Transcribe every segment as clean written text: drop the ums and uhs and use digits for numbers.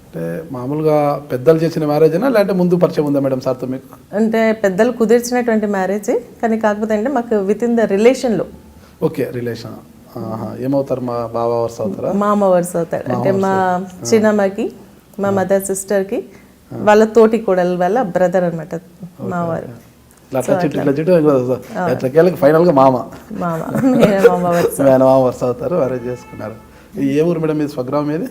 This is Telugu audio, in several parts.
అంటే మామూలుగా పెద్దలు చేసిన మ్యారేజేనా లేదంటే ముందు పరిచయం ఉందా మేడం సార్తో మీకు? అంటే పెద్దలు కుదిర్చినటువంటి మ్యారేజ్, కానీ కాకపోతే అంటే మాకు విత్ ఇన్ ద రిలేషన్లో. Okay, relation. ఏమవుతారు? మా బావ వరుస అవుతారా? మామ వరుస అవుతాడు. అంటే మా చిన్నమ్మకి, మా మదర్ సిస్టర్కి, వాళ్ళ తోటి కోడలు వాళ్ళ బ్రదర్ అనమాట మా వారు. ఫైనల్ గా మామ మామ వరుస అవుతారు, మ్యారేజ్ చేసుకున్నారు. ఏ ఊరు మేడం మీది? స్వగ్రామం ఏది?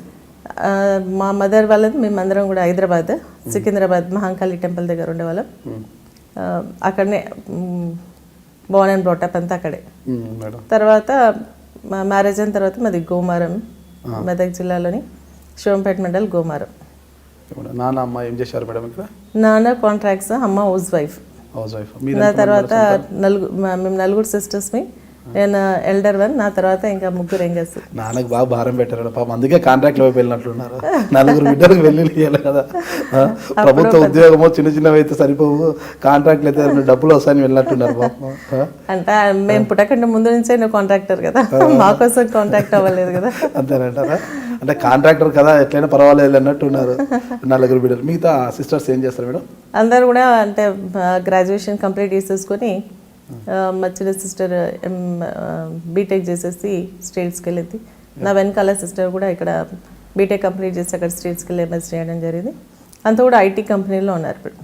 మా మదర్ వాళ్ళది మేమందరం కూడా హైదరాబాద్, సికింద్రాబాద్ మహాంకాళి టెంపుల్ దగ్గర ఉండేవాళ్ళం. అక్కడనే బోర్న్ అండ్ బ్రాట్ అప్ అంతా అక్కడే. తర్వాత మా మ్యారేజ్ అయిన తర్వాత మాది గోమారం, మెదక్ జిల్లాలోని శివంపేట మండల్ గోమారం. నాన్న అమ్మ ఏం చేశారు మేడం ఇక్కడ? నాన్న కాంట్రాక్ట్స్, అమ్మ హౌస్ వైఫ్. నా తర్వాత మేము నలుగురు సిస్టర్స్ని. నేను ఎల్డర్ వన్, నా తర్వాత ఇంకా ముగ్గురు యంగర్స్. నాన్నకు బాగా భారం పెట్టారు పాపం, అందుకే కాంట్రాక్ట్ వైపు వెళ్ళినట్లున్నారు. నలుగురు బిడ్డలకు వెళ్ళి కదా, ప్రభుత్వ ఉద్యోగమో చిన్న చిన్నవి అయితే సరిపోవు, కాంట్రాక్ట్లు అయితే డబ్బులు వస్తాయని వెళ్ళినట్టున్నారు పాపం. అంటే మేము పుట్టకంటే ముందు నుంచే నువ్వు కాంట్రాక్టర్ కదా, మా కోసం కాంట్రాక్ట్ అవ్వలేదు కదా. అంతేనంటారా? అంటే కాంట్రాక్టర్ కదా ఎట్లయినా పర్వాలేదు అన్నట్టున్నారు నలుగురు బిడ్డలు. మిగతా సిస్టర్స్ ఏం చేస్తారు మేడం? అందరు కూడా అంటే గ్రాడ్యుయేషన్ కంప్లీట్ చేసేసుకొని, మా చిన్న సిస్టర్ బీటెక్ చేసేసి స్టేట్స్కి వెళ్ళింది. నా వెనకాల సిస్టర్ కూడా ఇక్కడ బీటెక్ కంప్లీట్ చేసి అక్కడ స్టేట్స్కి వెళ్ళి ఎంఎస్ చేయడం జరిగింది. అంతా కూడా ఐటీ కంపెనీలో ఉన్నారు, ఇప్పుడు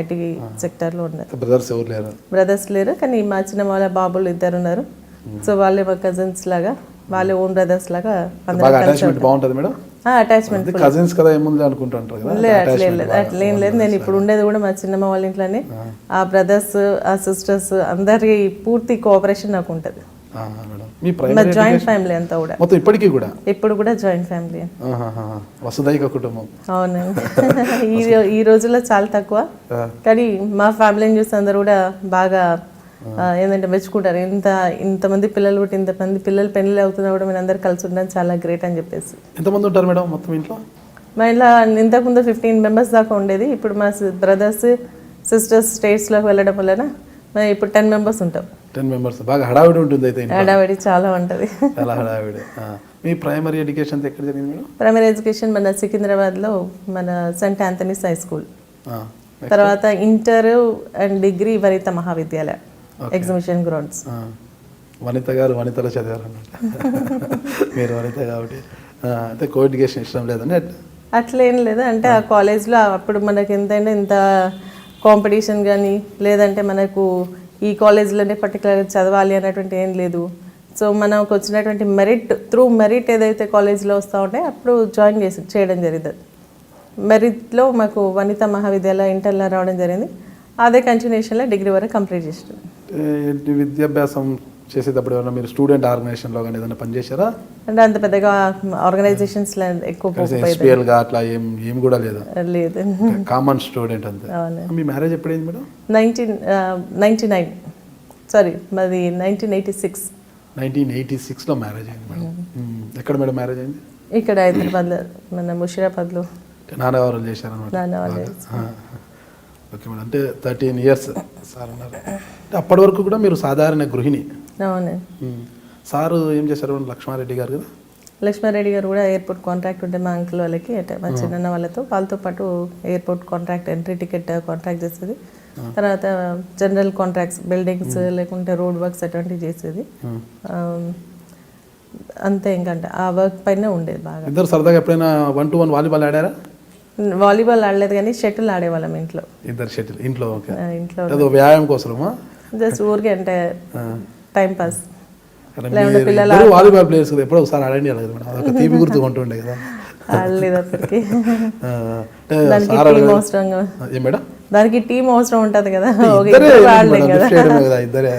ఐటీ సెక్టర్లో ఉన్నారు. బ్రదర్స్ లేరు, కానీ మా చిన్న వాళ్ళ బాబులు ఇద్దరు ఉన్నారు. సో వాళ్ళే మా కజిన్స్ లాగా, వాళ్ళే ఓన్ బ్రదర్స్ లాగా బాగుంటుంది మేడం. అటాచ్మెంట్ కజిన్స్ కదా ఏముంది అనుకుంటుంటారు. అట్లేం లేదు. నేను ఇప్పుడు ఉండేది కూడా మా చిన్నమ్మ వాళ్ళ ఇంట్లోనే. ఆ బ్రదర్స్, ఆ సిస్టర్స్ అందరి పూర్తి కోఆపరేషన్ నాకు ఉంటుంది. జాయింట్ ఫ్యామిలీ అంతా కూడా ఇప్పటికీ కూడా ఇప్పుడు కూడా జాయింట్ ఫ్యామిలీ, వసుదైక కుటుంబం. అవునండి. ఈ రోజుల్లో చాలా తక్కువ, కానీ మా ఫ్యామిలీని చూసి అందరు కూడా బాగా ఏంటంటే మెచ్చుకుంటారు. ఇంతమంది పిల్లలు పుట్టి ఇంతమంది పిల్లలు పెళ్ళి అవుతున్నా కూడా మీరు అందరు కలిసి ఉండడం చాలా గ్రేట్ అని చెప్పేసి. ఎంతమంది ఉంటారు మేడం మొత్తం ఇంట్లో? మా ఇంట్లో ఇంతకుముందు 15 members దాకా ఉండేది. ఇప్పుడు మా బ్రదర్స్ సిస్టర్స్ స్టేట్స్లోకి వెళ్ళడం వలన మేము ఇప్పుడు 10 members ఉంటాం. 10 members. బాగా హడావిడి ఉంటుంది అయితే. హడావిడి చాలా ఉంటుంది. చాలా హడావిడి. మీ ప్రైమరీ ఎడ్యుకేషన్ ఎక్కడ జరిగింది మేడం? ప్రైమరీ ఎడ్యుకేషన్ మన సికింద్రాబాద్లో మన సెంట్ ఆంథనీస్ హై స్కూల్. తర్వాత inter and degree Vanita Mahavidyalaya, exhibition grounds. Vanita గారు వనితలో చదివారు అన్నమాట. మీరు వనిత కాబట్టి అంటే కో ఎడ్యుకేషన్ ఇష్టం లేదని? అట్లేం లేదు. అంటే ఆ కాలేజ్లో అప్పుడు మనకి ఎంతైనా ఇంత కాంపిటీషన్ కానీ లేదంటే మనకు ఈ కాలేజ్లోనే పర్టికులర్గా చదవాలి అన్నటువంటి ఏం లేదు. సో మనకు వచ్చినటువంటి మెరిట్ ఏదైతే కాలేజ్లో వస్తూ ఉంటే అప్పుడు జాయిన్ చేయడం జరిగింది. మెరిట్లో మాకు వనిత మహావిద్యాలయ ఇంటర్లో రావడం జరిగింది. అదే కంటిన్యూషన్లో డిగ్రీ వరకు కంప్లీట్ చేసాను. విద్యాభ్యాసం చేసేటప్పుడు ఏమైనా మీరు స్టూడెంట్ ఆర్గనైజేషన్లో కానీ ఏదైనా పనిచేశారా? అంటే అంత పెద్దగా ఆర్గనైజేషన్స్లో ఎక్కువ అట్లా ఏం కూడా లేదా? లేదు, కామన్ స్టూడెంట్ అంతే. మీ మ్యారేజ్ ఎప్పుడైంది మేడం? 1999 సారీ మాది 1986. 1986లో మ్యారేజ్ అయింది మేడం. ఎక్కడ మేడం మ్యారేజ్ అయింది? ఇక్కడ హైదరాబాద్లో, మన ముషిరాబాద్లో. నాన్నవారు చేశారన్నమాట. Okay madam. అంటే 13 years సార్ ఉన్నారు. అప్పటి వరకు కూడా మీరు సాధారణ గృహిణి. అవును. సారు ఏం చేశారు? లక్ష్మారెడ్డి గారు కదా? లక్ష్మారెడ్డి గారు కూడా ఎయిర్పోర్ట్ కాంట్రాక్ట్ ఉంటే మా అంకుల్ వాళ్ళకి, అంటే మా చిన్న వాళ్ళతో పాటు airport contract, entry ticket contract చేసేది. తర్వాత జనరల్ కాంట్రాక్ట్స్, బిల్డింగ్స్ లేకుంటే రోడ్ వర్క్స్ అటువంటివి చేసేది. అంతే, ఇంకంటే ఆ వర్క్ పైన ఉండేది బాగా. ఇద్దరు సరదాగా ఎప్పుడైనా 1-to-1 వాలీబాల్ ఆడారా? వాలీబాల్ ఆడలేదు, కానీ షటిల్ ఆడేవాళ్ళం ఇంట్లో. ఇద్దరు షటిల్ ఇంట్లో? ఇంట్లో వ్యాయామం కోసమా? జస్ట్ ఊరికే అంటే టైం పాస్. వాలీబాల్ ప్లేయర్స్ ఎప్పుడో ఒకసారి ఆడండి అలా తీపి గుర్తు కొంటుండే కదా. ఆడలేదు అప్పటికి. దానికి టీం అవసరం ఉంటుంది కదా. ఇద్దరే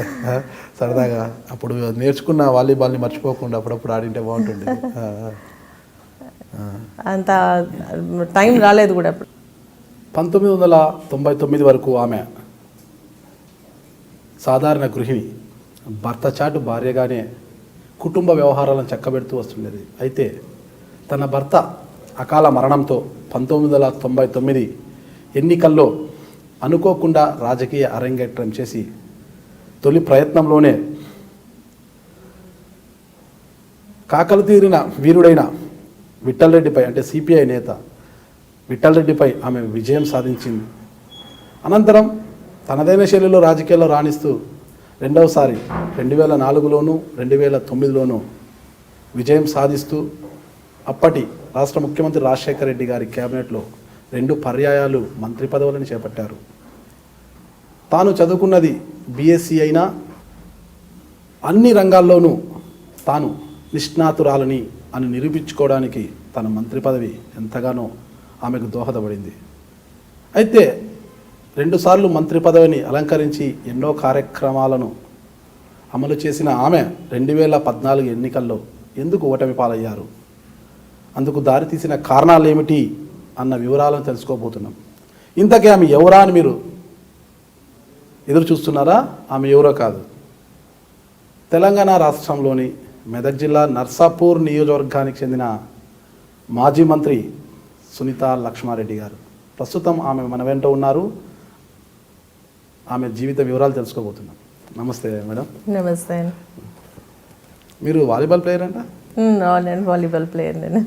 సరదాగా అప్పుడు నేర్చుకున్న వాలీబాల్ని మర్చిపోకుండా అప్పుడప్పుడు ఆడింటే బాగుంటుంది. అంత టైం రాలేదు కూడా. 1999 వరకు ఆమె సాధారణ గృహిణి, భర్త చాటు భార్యగానే కుటుంబ వ్యవహారాలను చక్కబెడుతూ వస్తుండేది. అయితే తన భర్త అకాల మరణంతో 1999 ఎన్నికల్లో అనుకోకుండా రాజకీయ అరంగేట్రం చేసి తొలి ప్రయత్నంలోనే కాకలు తీరిన వీరుడైన విఠల్ రెడ్డిపై అంటే సిపిఐ నేత విఠల్ రెడ్డిపై ఆమె విజయం సాధించింది. అనంతరం తనదైన శైలిలో రాజకీయాల్లో రాణిస్తూ రెండవసారి 2004లోను 2009లోను విజయం సాధిస్తూ అప్పటి రాష్ట్ర ముఖ్యమంత్రి రాజశేఖర రెడ్డి గారి క్యాబినెట్లో 2 పర్యాయాలు మంత్రి పదవులను చేపట్టారు. తాను చదువుకున్నది బీఎస్సీ అయినా అన్ని రంగాల్లోనూ తాను నిష్ణాతురాలని అని నిరూపించుకోవడానికి తన మంత్రి పదవి ఎంతగానో ఆమెకు దోహదపడింది. అయితే 2 సార్లు మంత్రి పదవిని అలంకరించి ఎన్నో కార్యక్రమాలను అమలు చేసిన ఆమె 2014 ఎన్నికల్లో ఎందుకు ఓటమి పాలయ్యారు, అందుకు దారితీసిన కారణాలు ఏమిటి అన్న వివరాలను తెలుసుకోబోతున్నాం. ఇంతకీ ఆమె ఎవరా అని మీరు ఎదురు చూస్తున్నారా? ఆమె ఎవరో కాదు, తెలంగాణ రాష్ట్రంలోని మెదక్ జిల్లా నర్సాపూర్ నియోజకవర్గానికి చెందిన మాజీ మంత్రి సునీత లక్ష్మారెడ్డి గారు. ప్రస్తుతం ఆమె మన వెంట ఉన్నారు. ఆమె జీవిత వివరాలు తెలుసుకోబోతున్నాం. నమస్తే మేడం. నమస్తే. మీరు వాలీబాల్ ప్లేయర్ అంట? నేను వాలీబాల్ ప్లేయర్. నేను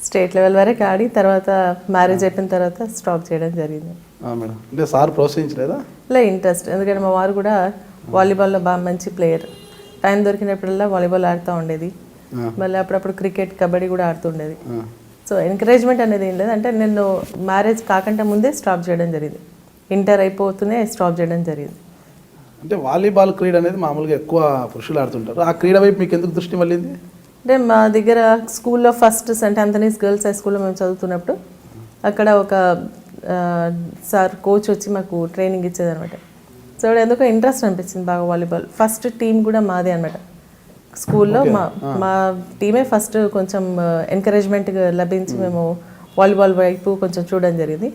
స్టేట్ లెవెల్ వరకు ఆడి తర్వాత మ్యారేజ్ అయిపోయిన తర్వాత స్టాప్ చేయడం జరిగింది. మేడం అంటే సార్ ప్రోత్సహించలేదా? ఇంట్రెస్ట్, ఎందుకంటే మా వారు కూడా వాలీబాల్లో బాగా మంచి ప్లేయర్. టైం దొరికినప్పుడల్లా వాలీబాల్ ఆడుతూ ఉండేది. మళ్ళీ అప్పుడప్పుడు క్రికెట్, కబడ్డీ కూడా ఆడుతుండేది. సో ఎంకరేజ్మెంట్ అనేది ఏం లేదు. అంటే నేను మ్యారేజ్ కాకుండా ముందే స్టాప్ చేయడం జరిగింది. ఇంటర్ అయిపోతూనే స్టాప్ చేయడం జరిగింది. అంటే వాలీబాల్ క్రీడ అనేది మామూలుగా ఎక్కువ పురుషులు ఆడుతుంటారు. ఆ క్రీడ వైపు మీకు ఎందుకు దృష్టి మళ్ళీంది? అంటే మా దగ్గర స్కూల్లో first saint Anthony's girls high స్కూల్లో మేము చదువుతున్నప్పుడు అక్కడ ఒక సార్ కోచ్ వచ్చి మాకు ట్రైనింగ్ ఇచ్చేదనమాట. సో ఎందుకో ఇంట్రెస్ట్ అనిపించింది బాగా వాలీబాల్. ఫస్ట్ టీం కూడా మాదే అనమాట స్కూల్లో. మా టీమే ఫస్ట్ కొంచెం ఎంకరేజ్మెంట్ లభించి మేము వాలీబాల్ వైపు కొంచెం చూడడం జరిగింది.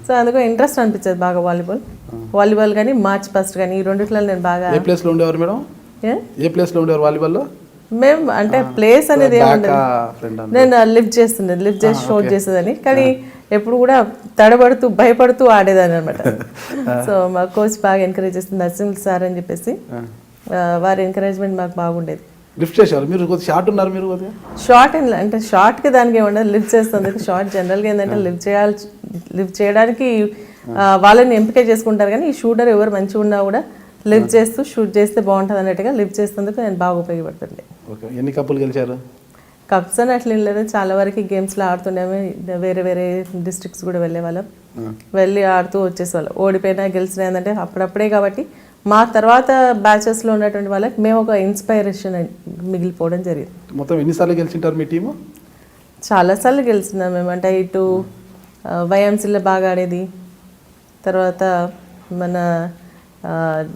సో అందుకో ఇంట్రెస్ట్ అనిపించేది బాగా వాలీబాల్ కానీ మార్చ్ ఫస్ట్ కానీ ఈ రెండిట్లో నేను బాగా. ఏ ప్లేస్లో ఉండేవారు మేడం? ఏ ప్లేస్లో ఉండేవారు వాలీబాల్లో? మేము అంటే ప్లేస్ అనేది ఏముండదు. నేను లిఫ్ట్ చేసి షోట్ చేసేదని, కానీ ఎప్పుడు కూడా తడబడుతూ భయపడుతూ ఆడేదాన్ని అనమాట. సో మా కోచ్ బాగా ఎంకరేజ్ చేస్తుంది, నరసింహ సార్ అని చెప్పేసి. వారి ఎంకరేజ్మెంట్ మాకు బాగుండేది. లిఫ్ట్ చేశారు మీరు? కొద్దిగా షార్ట్ ఉన్నారు మీరు. కొద్దిగా షార్ట్ అంటే షార్ట్కి దానికి ఏముండదు, లిఫ్ట్ చేస్తుంది. షార్ట్ జనరల్గా ఏంటంటే లిఫ్ట్ చేయడానికి వాళ్ళని ఎంపిక చేసుకుంటారు, కానీ ఈ షూటర్ ఎవరు మంచిగా ఉన్నా కూడా లిఫ్ట్ చేస్తూ షూట్ చేస్తే బాగుంటుంది అన్నట్టుగా లిఫ్ట్ చేసేందుకు నేను బాగా ఉపయోగపడుతుండే. ఓకే, ఎన్ని కప్పులు గెలిచారు? కప్స్ అని అట్లా లేదు, చాలా వరకు గేమ్స్లో ఆడుతుండేవి. వేరే వేరే డిస్ట్రిక్ట్స్ కూడా వెళ్ళేవాళ్ళం, వెళ్ళి ఆడుతూ వచ్చేసేవాళ్ళం. ఓడిపోయినా గెలిచినా ఏంటంటే అప్పుడప్పుడే కాబట్టి మా తర్వాత బ్యాచెస్లో ఉన్నటువంటి వాళ్ళకి మేము ఒక ఇన్స్పైరేషన్ మిగిలిపోవడం జరిగింది. మొత్తం ఎన్నిసార్లు గెలిచింటారు మీ టీము? చాలాసార్లు గెలిచినాం మేము. అంటే ఇటు వైఎంసీలో బాగా ఆడేది, తర్వాత మన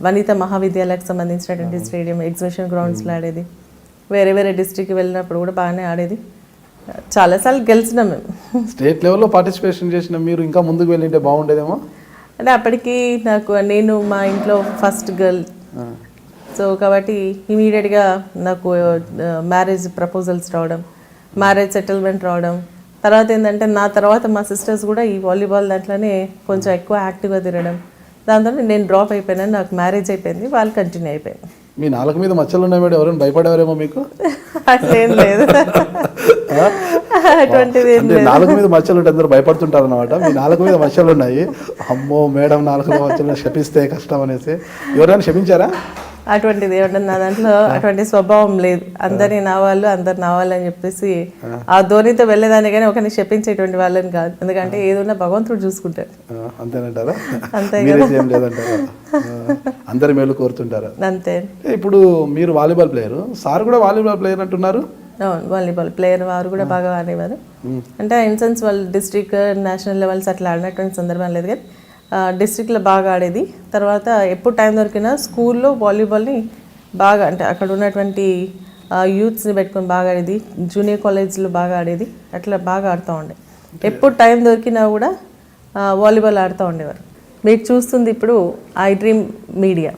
వనిత మహావిద్యాలయకు సంబంధించినటువంటి స్టేడియం ఎగ్జిబిషన్ గ్రౌండ్స్లో ఆడేది. వేరే వేరే డిస్ట్రిక్ట్కి వెళ్ళినప్పుడు కూడా బాగానే ఆడేది. చాలాసార్లు గెలిచినాం మేము. స్టేట్ లెవెల్లో పార్టిసిపేషన్ చేసిన మీరు ఇంకా ముందుకు వెళ్ళింటే బాగుండేదేమో. అంటే అప్పటికి నేను మా ఇంట్లో ఫస్ట్ గర్ల్, సో కాబట్టి ఇమీడియట్గా నాకు మ్యారేజ్ ప్రపోజల్స్ రావడం, మ్యారేజ్ సెటిల్మెంట్ రావడం. తర్వాత ఏంటంటే నా తర్వాత మా సిస్టర్స్ కూడా ఈ వాలీబాల్ దాంట్లోనే కొంచెం ఎక్కువ యాక్టివ్గా తిరగడం, దాంతో నేను డ్రాప్ అయిపోయినాను. నాకు మ్యారేజ్ అయిపోయింది, వాళ్ళు కంటిన్యూ అయిపోయింది. మీ నాలుగు మీద మచ్చలు ఉన్నాయి మేడం, ఎవరైనా భయపడేవారేమో మీకు? అట్లేం లేదు, అటువంటిది ఏం లేదు. నాలుగు మీద మచ్చలు ఉంటే అందరూ భయపడుతుంటారు అనమాట. మీ నాలుగు మీద మచ్చలు ఉన్నాయి, అమ్మో మేడం నాలుగు మీద మచ్చలు శపిస్తే కష్టం అనేసి ఎవరైనా శపించారా? అటువంటిది ఏమంటే నా దాంట్లో అటువంటి స్వభావం లేదు. అందరినీ నా వాళ్ళు, అందరు నా వాళ్ళు అని చెప్పేసి ఆ ధోనితో వెళ్ళేదాన్ని, కానీ ఒకరిని శపించేటువంటి వాళ్ళని కాదు. ఎందుకంటే ఏదన్నా భగవంతుడు చూసుకుంటారు. అంతేనంటారా? అంతే, ఏం లేదంటారా? అందరి మేలు కోరుతుంటారా? అంతే. ఇప్పుడు మీరు వాలీబాల్ ప్లేయర్, సార్ కూడా వాలీబాల్ ప్లేయర్ అంటున్నారు. అవును, వాలీబాల్ ప్లేయర్. వారు కూడా బాగా ఆడేవారు. అంటే ఇన్ సెన్స్ వాళ్ళు డిస్ట్రిక్ట్, నేషనల్ లెవెల్స్ అట్లా ఆడినటువంటి సందర్భం లేదు, కానీ డిస్ట్రిక్ట్లో బాగా ఆడేది. తర్వాత ఎప్పుడు టైం దొరికినా స్కూల్లో వాలీబాల్ని బాగా, అంటే అక్కడ ఉన్నటువంటి యూత్స్ని పెట్టుకొని బాగా ఆడేది. జూనియర్ కాలేజ్లో బాగా ఆడేది. అట్లా బాగా ఆడుతూ ఉండే. ఎప్పుడు టైం దొరికినా కూడా వాలీబాల్ ఆడుతూ ఉండేవారు. మీరు చూస్తుంది ఇప్పుడు ఐ డ్రీమ్ మీడియా.